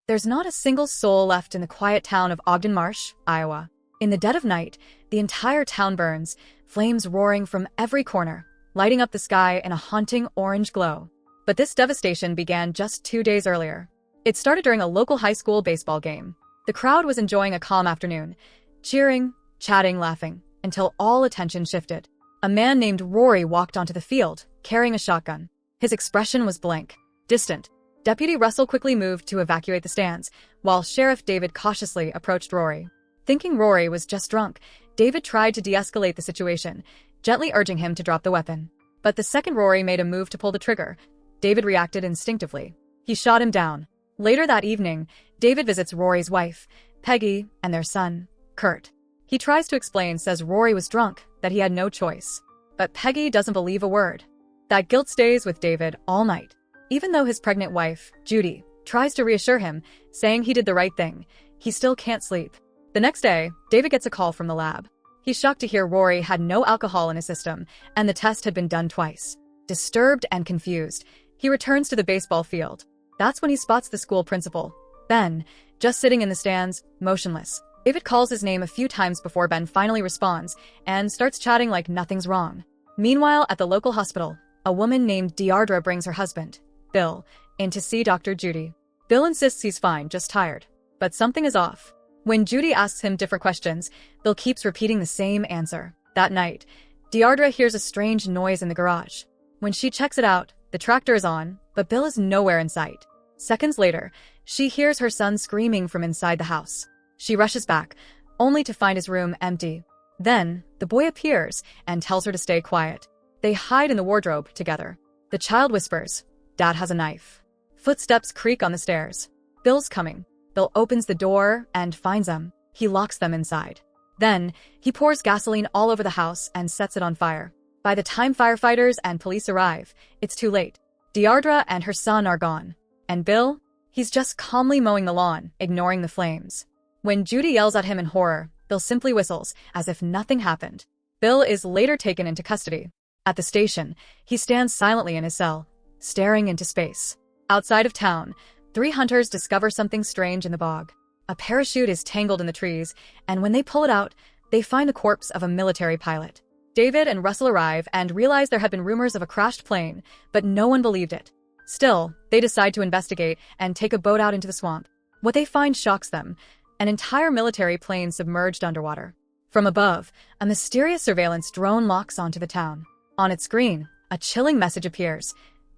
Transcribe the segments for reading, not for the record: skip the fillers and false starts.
There's not a single soul left in the quiet town of Ogden Marsh, Iowa. In the dead of night, the entire town burns, flames roaring from every corner, lighting up the sky in a haunting orange glow. But this devastation began just 2 days earlier. It started during a local high school baseball game. The crowd was enjoying a calm afternoon, cheering, chatting, laughing, until all attention shifted. A man named Rory walked onto the field, carrying a shotgun. His expression was blank, distant. Deputy Russell quickly moved to evacuate the stands, while Sheriff David cautiously approached Rory. Thinking Rory was just drunk, David tried to de-escalate the situation, gently urging him to drop the weapon. But the second Rory made a move to pull the trigger, David reacted instinctively. He shot him down. Later that evening, David visits Rory's wife, Peggy, and their son, Kurt. He tries to explain, says Rory was drunk, that he had no choice. But Peggy doesn't believe a word. That guilt stays with David all night. Even though his pregnant wife, Judy, tries to reassure him, saying he did the right thing, he still can't sleep. The next day, David gets a call from the lab. He's shocked to hear Rory had no alcohol in his system, and the test had been done twice. Disturbed and confused, he returns to the baseball field. That's when he spots the school principal, Ben, just sitting in the stands, motionless. David calls his name a few times before Ben finally responds and starts chatting like nothing's wrong. Meanwhile, at the local hospital, a woman named Deardra brings her husband, Bill, in to see Dr. Judy. Bill insists he's fine, just tired. But something is off. When Judy asks him different questions, Bill keeps repeating the same answer. That night, Deardra hears a strange noise in the garage. When she checks it out, the tractor is on, but Bill is nowhere in sight. Seconds later, she hears her son screaming from inside the house. She rushes back, only to find his room empty. Then, the boy appears and tells her to stay quiet. They hide in the wardrobe together. The child whispers, "Dad has a knife." Footsteps creak on the stairs. Bill's coming. Bill opens the door and finds them. He locks them inside. Then, he pours gasoline all over the house and sets it on fire. By the time firefighters and police arrive, it's too late. Deardra and her son are gone. And Bill? He's just calmly mowing the lawn, ignoring the flames. When Judy yells at him in horror, Bill simply whistles, as if nothing happened. Bill is later taken into custody. At the station, he stands silently in his cell, staring into space. Outside of town, 3 hunters discover something strange in the bog. A parachute is tangled in the trees, and when they pull it out, they find the corpse of a military pilot. David and Russell arrive and realize there had been rumors of a crashed plane, but no one believed it. Still, they decide to investigate and take a boat out into the swamp. What they find shocks them: an entire military plane submerged underwater. From above, a mysterious surveillance drone locks onto the town. On its screen, a chilling message appears: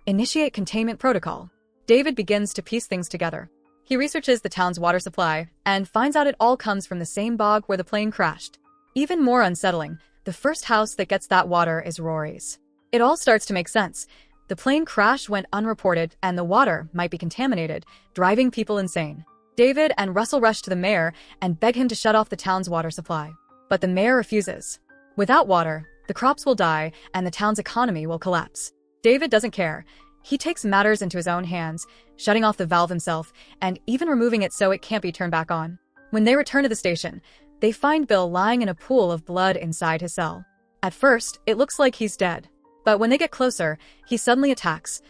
"Initiate containment protocol." David begins to piece things together. He researches the town's water supply and finds out it all comes from the same bog where the plane crashed. Even more unsettling, the first house that gets that water is Rory's. It all starts to make sense. The plane crash went unreported and the water might be contaminated, driving people insane. David and Russell rush to the mayor and beg him to shut off the town's water supply. But the mayor refuses. Without water, the crops will die and the town's economy will collapse. David doesn't care. He takes matters into his own hands, shutting off the valve himself and even removing it so it can't be turned back on. When they return to the station, they find Bill lying in a pool of blood inside his cell. At first, it looks like he's dead. But when they get closer, he suddenly attacks,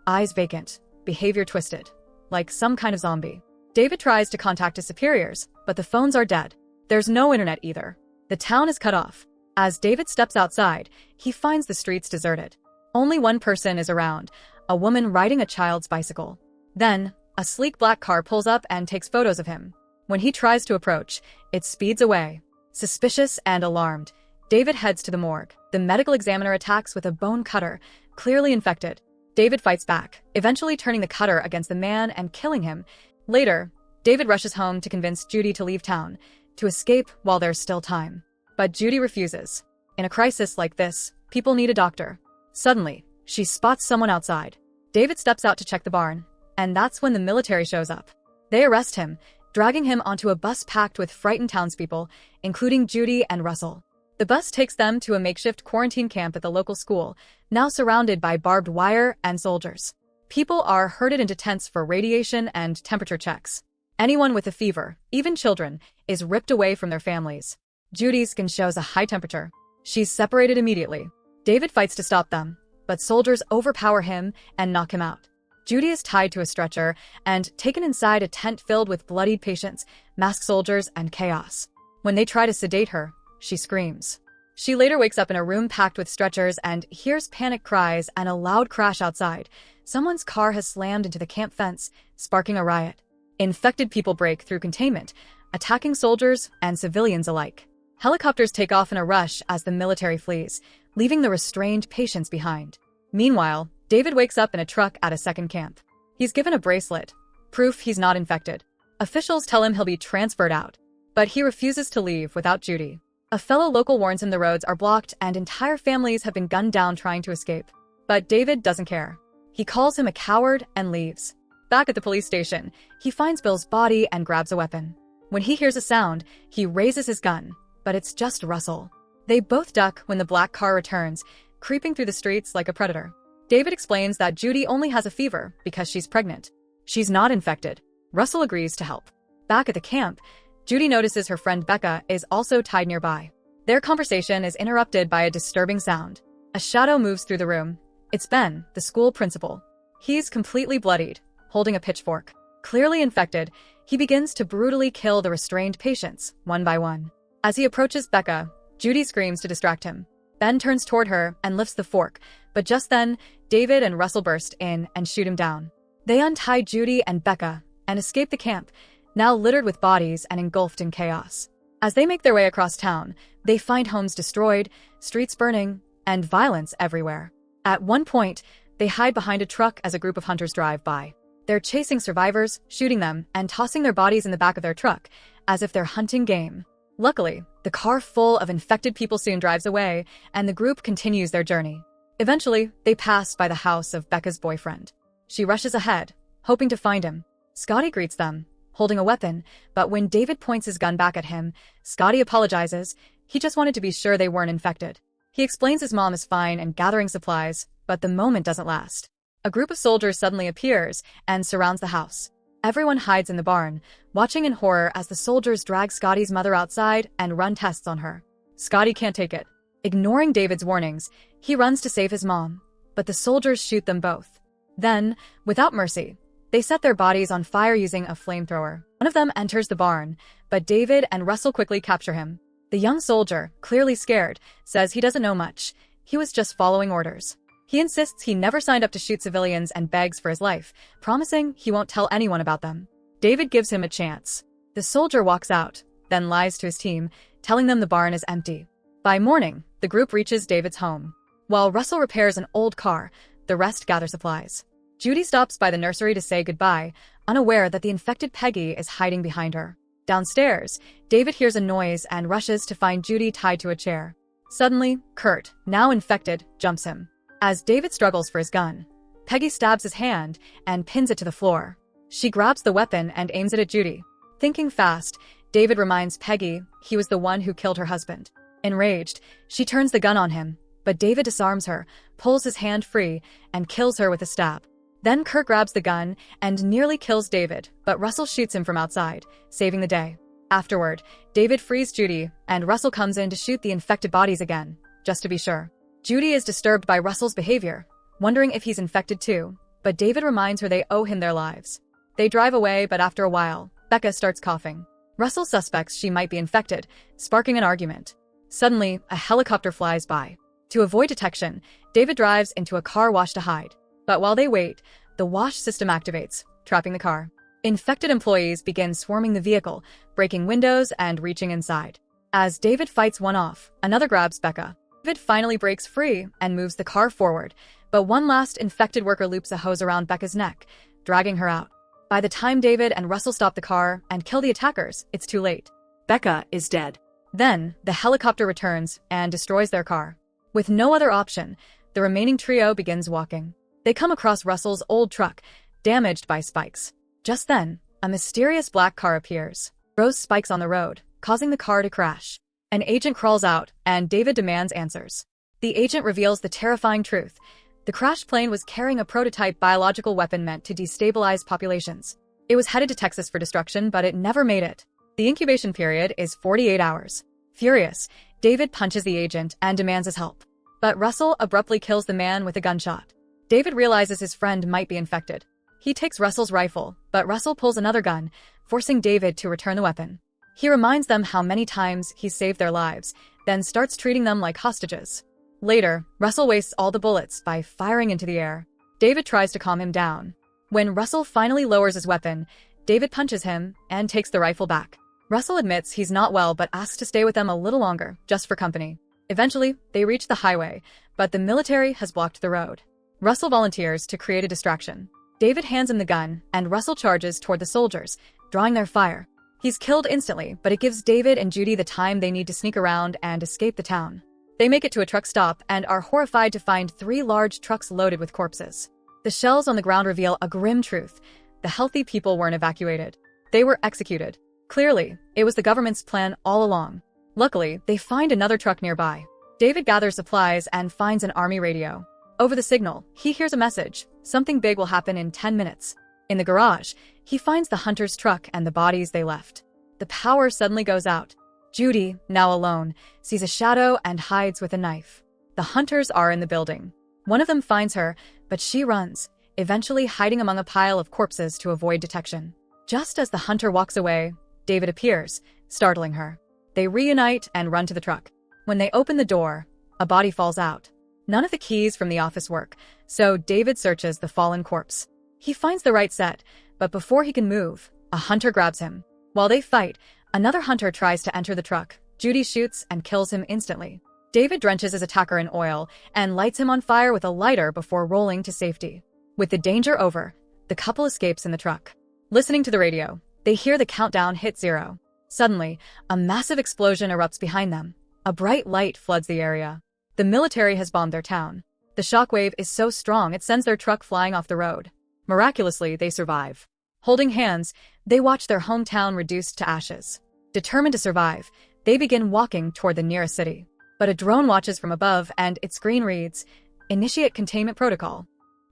eyes vacant, behavior twisted, like some kind of zombie. David tries to contact his superiors, but the phones are dead. There's no internet either. The town is cut off. As David steps outside, he finds the streets deserted. Only one person is around, a woman riding a child's bicycle. Then, a sleek black car pulls up and takes photos of him. When he tries to approach, it speeds away. Suspicious and alarmed, David heads to the morgue. The medical examiner attacks with a bone cutter, clearly infected. David fights back, eventually turning the cutter against the man and killing him. Later, David rushes home to convince Judy to leave town, to escape while there's still time. But Judy refuses. In a crisis like this, people need a doctor. Suddenly, she spots someone outside. David steps out to check the barn, and that's when the military shows up. They arrest him, dragging him onto a bus packed with frightened townspeople, including Judy and Russell. The bus takes them to a makeshift quarantine camp at the local school, now surrounded by barbed wire and soldiers. People are herded into tents for radiation and temperature checks. Anyone with a fever, even children, is ripped away from their families. Judy's skin shows a high temperature. She's separated immediately. David fights to stop them, but soldiers overpower him and knock him out. Judy is tied to a stretcher and taken inside a tent filled with bloodied patients, masked soldiers, and chaos. When they try to sedate her, she screams. She later wakes up in a room packed with stretchers and hears panic cries and a loud crash outside. Someone's car has slammed into the camp fence, sparking a riot. Infected people break through containment, attacking soldiers and civilians alike. Helicopters take off in a rush as the military flees, leaving the restrained patients behind. Meanwhile, David wakes up in a truck at a second camp. He's given a bracelet, proof he's not infected. Officials tell him he'll be transferred out, but he refuses to leave without Judy. A fellow local warns him the roads are blocked and entire families have been gunned down trying to escape. But David doesn't care. He calls him a coward and leaves. Back at the police station, he finds Bill's body and grabs a weapon. When he hears a sound, he raises his gun, but it's just Russell. They both duck when the black car returns, creeping through the streets like a predator. David explains that Judy only has a fever because she's pregnant. She's not infected. Russell agrees to help. Back at the camp, Judy notices her friend Becca is also tied nearby. Their conversation is interrupted by a disturbing sound. A shadow moves through the room. It's Ben, the school principal. He's completely bloodied, holding a pitchfork. Clearly infected, he begins to brutally kill the restrained patients, one by one. As he approaches Becca, Judy screams to distract him. Ben turns toward her and lifts the fork, but just then, David and Russell burst in and shoot him down. They untie Judy and Becca and escape the camp, now littered with bodies and engulfed in chaos. As they make their way across town, they find homes destroyed, streets burning, and violence everywhere. At one point, they hide behind a truck as a group of hunters drive by. They're chasing survivors, shooting them, and tossing their bodies in the back of their truck, as if they're hunting game. Luckily, the car full of infected people soon drives away, and the group continues their journey. Eventually, they pass by the house of Becca's boyfriend. She rushes ahead, hoping to find him. Scotty greets them, holding a weapon, but when David points his gun back at him, Scotty apologizes. He just wanted to be sure they weren't infected. He explains his mom is fine and gathering supplies, but the moment doesn't last. A group of soldiers suddenly appears and surrounds the house. Everyone hides in the barn, watching in horror as the soldiers drag Scotty's mother outside and run tests on her. Scotty can't take it. Ignoring David's warnings, he runs to save his mom, but the soldiers shoot them both. Then, without mercy, they set their bodies on fire using a flamethrower. One of them enters the barn, but David and Russell quickly capture him. The young soldier, clearly scared, says he doesn't know much. He was just following orders. He insists he never signed up to shoot civilians and begs for his life, promising he won't tell anyone about them. David gives him a chance. The soldier walks out, then lies to his team, telling them the barn is empty. By morning, the group reaches David's home. While Russell repairs an old car, the rest gather supplies. Judy stops by the nursery to say goodbye, unaware that the infected Peggy is hiding behind her. Downstairs, David hears a noise and rushes to find Judy tied to a chair. Suddenly, Kurt, now infected, jumps him. As David struggles for his gun, Peggy stabs his hand and pins it to the floor. She grabs the weapon and aims it at Judy. Thinking fast, David reminds Peggy he was the one who killed her husband. Enraged, she turns the gun on him, but David disarms her, pulls his hand free, and kills her with a stab. Then Kurt grabs the gun and nearly kills David, but Russell shoots him from outside, saving the day. Afterward, David frees Judy, and Russell comes in to shoot the infected bodies again, just to be sure. Judy is disturbed by Russell's behavior, wondering if he's infected too, but David reminds her they owe him their lives. They drive away, but after a while, Becca starts coughing. Russell suspects she might be infected, sparking an argument. Suddenly, a helicopter flies by. To avoid detection, David drives into a car wash to hide. But while they wait, the wash system activates, trapping the car. Infected employees begin swarming the vehicle, breaking windows and reaching inside. As David fights one off, another grabs Becca. David finally breaks free and moves the car forward, but one last infected worker loops a hose around Becca's neck, dragging her out. By the time David and Russell stop the car and kill the attackers, it's too late. Becca is dead. Then, the helicopter returns and destroys their car. With no other option, the remaining trio begins walking. They come across Russell's old truck, damaged by spikes. Just then, a mysterious black car appears, throws spikes on the road, causing the car to crash. An agent crawls out, and David demands answers. The agent reveals the terrifying truth. The crashed plane was carrying a prototype biological weapon meant to destabilize populations. It was headed to Texas for destruction, but it never made it. The incubation period is 48 hours. Furious, David punches the agent and demands his help. But Russell abruptly kills the man with a gunshot. David realizes his friend might be infected. He takes Russell's rifle, but Russell pulls another gun, forcing David to return the weapon. He reminds them how many times he's saved their lives, then starts treating them like hostages. Later, Russell wastes all the bullets by firing into the air. David tries to calm him down. When Russell finally lowers his weapon, David punches him and takes the rifle back. Russell admits he's not well but asks to stay with them a little longer, just for company. Eventually, they reach the highway, but the military has blocked the road. Russell volunteers to create a distraction. David hands him the gun, and Russell charges toward the soldiers, drawing their fire. He's killed instantly, but it gives David and Judy the time they need to sneak around and escape the town. They make it to a truck stop and are horrified to find 3 large trucks loaded with corpses. The shells on the ground reveal a grim truth. The healthy people weren't evacuated. They were executed. Clearly, it was the government's plan all along. Luckily, they find another truck nearby. David gathers supplies and finds an army radio. Over the signal, he hears a message. Something big will happen in 10 minutes. In the garage, he finds the hunter's truck and the bodies they left. The power suddenly goes out. Judy, now alone, sees a shadow and hides with a knife. The hunters are in the building. One of them finds her, but she runs, eventually hiding among a pile of corpses to avoid detection. Just as the hunter walks away, David appears, startling her. They reunite and run to the truck. When they open the door, a body falls out. None of the keys from the office work, so David searches the fallen corpse. He finds the right set, but before he can move, a hunter grabs him. While they fight, another hunter tries to enter the truck. Judy shoots and kills him instantly. David drenches his attacker in oil and lights him on fire with a lighter before rolling to safety. With the danger over, the couple escapes in the truck. Listening to the radio, they hear the countdown hit 0. Suddenly, a massive explosion erupts behind them. A bright light floods the area. The military has bombed their town. The shockwave is so strong it sends their truck flying off the road. Miraculously, they survive. Holding hands, they watch their hometown reduced to ashes. Determined to survive, they begin walking toward the nearest city. But a drone watches from above and its screen reads, "Initiate containment protocol."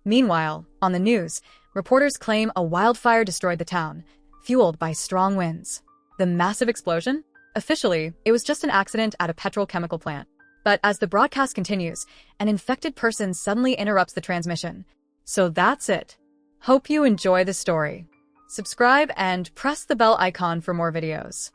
Meanwhile, on the news, reporters claim a wildfire destroyed the town, fueled by strong winds. The massive explosion? Officially, it was just an accident at a petrochemical plant. But as the broadcast continues, an infected person suddenly interrupts the transmission. So that's it. Hope you enjoy the story. Subscribe and press the bell icon for more videos.